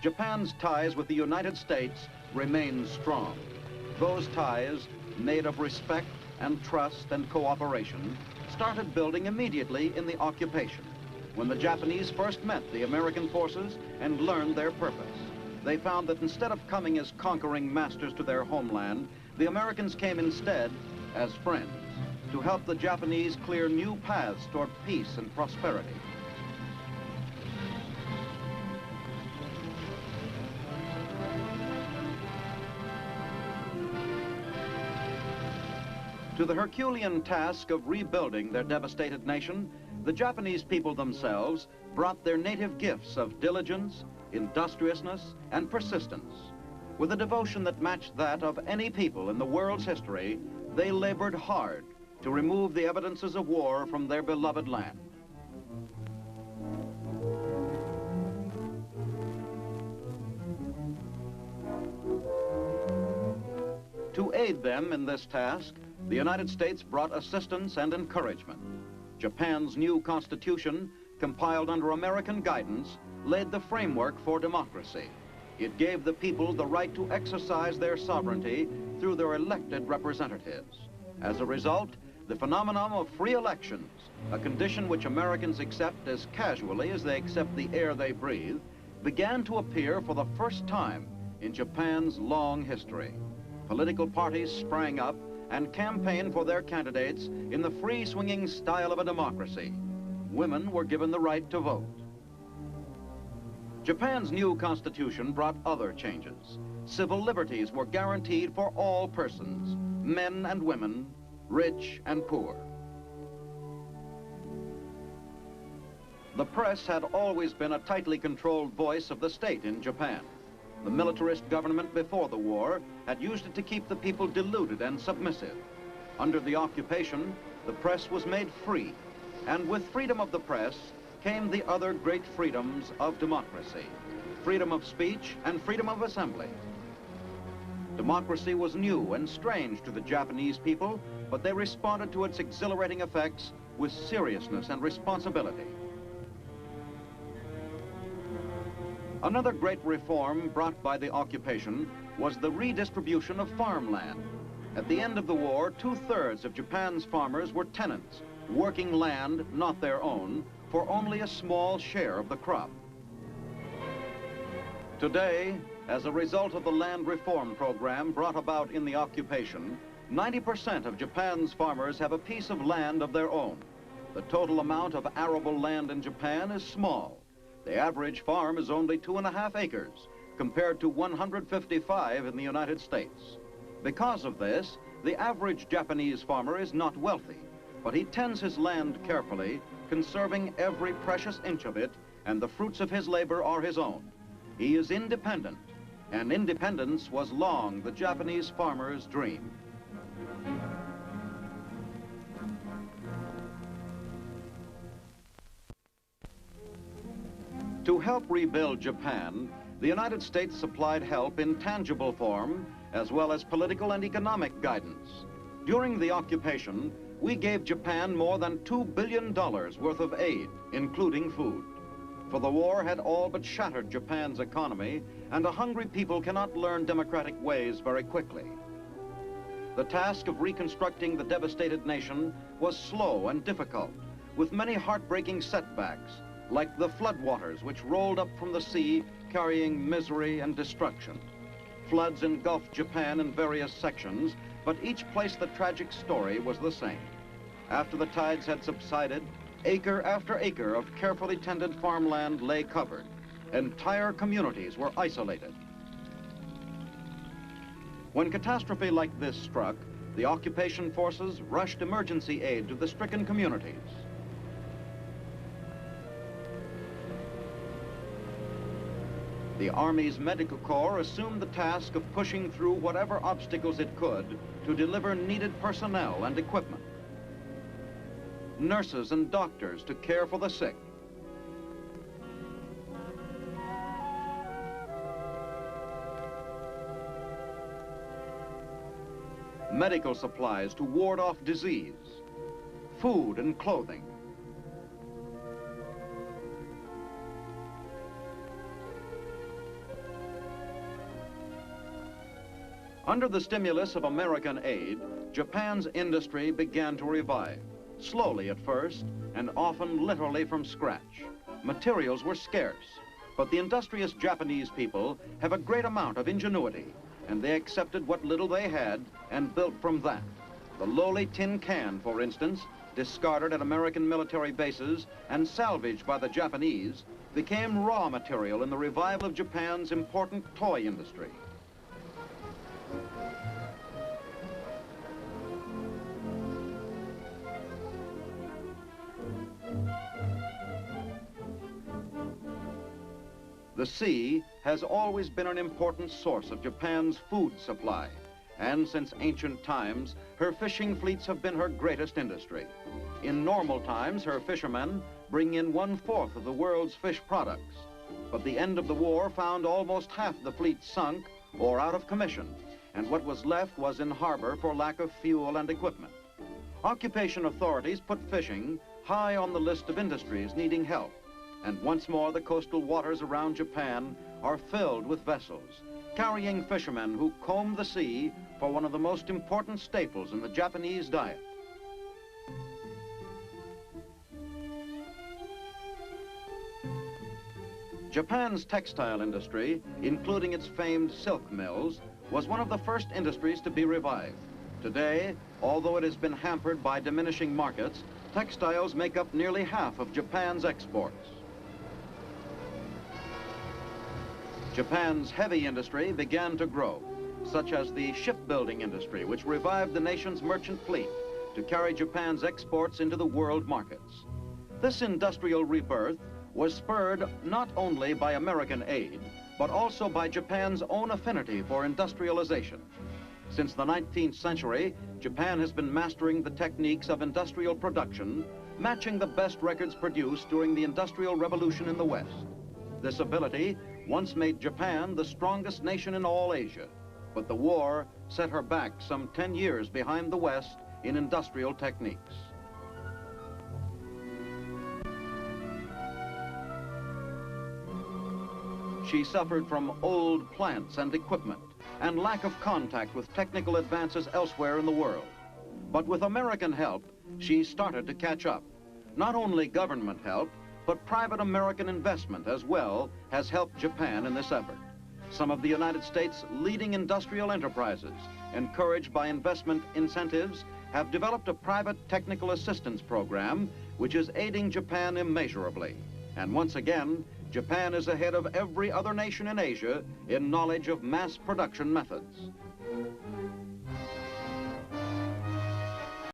Japan's ties with the United States remain strong. Those ties, made of respect and trust and cooperation, started building immediately in the occupation, when the Japanese first met the American forces and learned their purpose. They found that instead of coming as conquering masters to their homeland, the Americans came instead as friends to help the Japanese clear new paths toward peace and prosperity. To the Herculean task of rebuilding their devastated nation, the Japanese people themselves brought their native gifts of diligence, industriousness, and persistence. With a devotion that matched that of any people in the world's history, they labored hard to remove the evidences of war from their beloved land. To aid them in this task, the United States brought assistance and encouragement. Japan's new constitution, compiled under American guidance, laid the framework for democracy. It gave the people the right to exercise their sovereignty through their elected representatives. As a result, the phenomenon of free elections, a condition which Americans accept as casually as they accept the air they breathe, began to appear for the first time in Japan's long history. Political parties sprang up and campaigned for their candidates in the free-swinging style of a democracy. Women were given the right to vote. Japan's new constitution brought other changes. Civil liberties were guaranteed for all persons, men and women, rich and poor. The press had always been a tightly controlled voice of the state in Japan. The militarist government before the war had used it to keep the people deluded and submissive. Under the occupation, the press was made free, and with freedom of the press came the other great freedoms of democracy, freedom of speech and freedom of assembly. Democracy was new and strange to the Japanese people, but they responded to its exhilarating effects with seriousness and responsibility. Another great reform brought by the occupation was the redistribution of farmland. At the end of the war, 2/3 of Japan's farmers were tenants, working land not their own, for only a small share of the crop. Today, as a result of the land reform program brought about in the occupation, 90% of Japan's farmers have a piece of land of their own. The total amount of arable land in Japan is small. The average farm is only 2.5 acres, compared to 155 in the United States. Because of this, the average Japanese farmer is not wealthy, but he tends his land carefully, conserving every precious inch of it, and the fruits of his labor are his own. He is independent, and independence was long the Japanese farmer's dream. To help rebuild Japan, the United States supplied help in tangible form, as well as political and economic guidance. During the occupation, we gave Japan more than $2 billion worth of aid, including food. For the war had all but shattered Japan's economy, and a hungry people cannot learn democratic ways very quickly. The task of reconstructing the devastated nation was slow and difficult, with many heartbreaking setbacks, like the floodwaters which rolled up from the sea carrying misery and destruction. Floods engulfed Japan in various sections, but each place the tragic story was the same. After the tides had subsided, acre after acre of carefully tended farmland lay covered. Entire communities were isolated. When catastrophe like this struck, the occupation forces rushed emergency aid to the stricken communities. The Army's Medical Corps assumed the task of pushing through whatever obstacles it could to deliver needed personnel and equipment. Nurses and doctors to care for the sick. Medical supplies to ward off disease. Food and clothing. Under the stimulus of American aid, Japan's industry began to revive, slowly at first, and often literally from scratch. Materials were scarce, but the industrious Japanese people have a great amount of ingenuity, and they accepted what little they had and built from that. The lowly tin can, for instance, discarded at American military bases and salvaged by the Japanese, became raw material in the revival of Japan's important toy industry. The sea has always been an important source of Japan's food supply, and since ancient times, her fishing fleets have been her greatest industry. In normal times, her fishermen bring in 1/4 of the world's fish products, but the end of the war found almost half the fleet sunk or out of commission, and what was left was in harbor for lack of fuel and equipment. Occupation authorities put fishing high on the list of industries needing help, and once more the coastal waters around Japan are filled with vessels, carrying fishermen who comb the sea for one of the most important staples in the Japanese diet. Japan's textile industry, including its famed silk mills, was one of the first industries to be revived. Today, although it has been hampered by diminishing markets, textiles make up nearly half of Japan's exports. Japan's heavy industry began to grow, such as the shipbuilding industry, which revived the nation's merchant fleet to carry Japan's exports into the world markets. This industrial rebirth was spurred not only by American aid, but also by Japan's own affinity for industrialization. Since the 19th century, Japan has been mastering the techniques of industrial production, matching the best records produced during the Industrial Revolution in the West. This ability once made Japan the strongest nation in all Asia, but the war set her back some 10 years behind the West in industrial techniques. She suffered from old plants and equipment and lack of contact with technical advances elsewhere in the world. But with American help, she started to catch up. Not only government help, but private American investment as well has helped Japan in this effort. Some of the United States' leading industrial enterprises, encouraged by investment incentives, have developed a private technical assistance program which is aiding Japan immeasurably. And once again, Japan is ahead of every other nation in Asia in knowledge of mass production methods.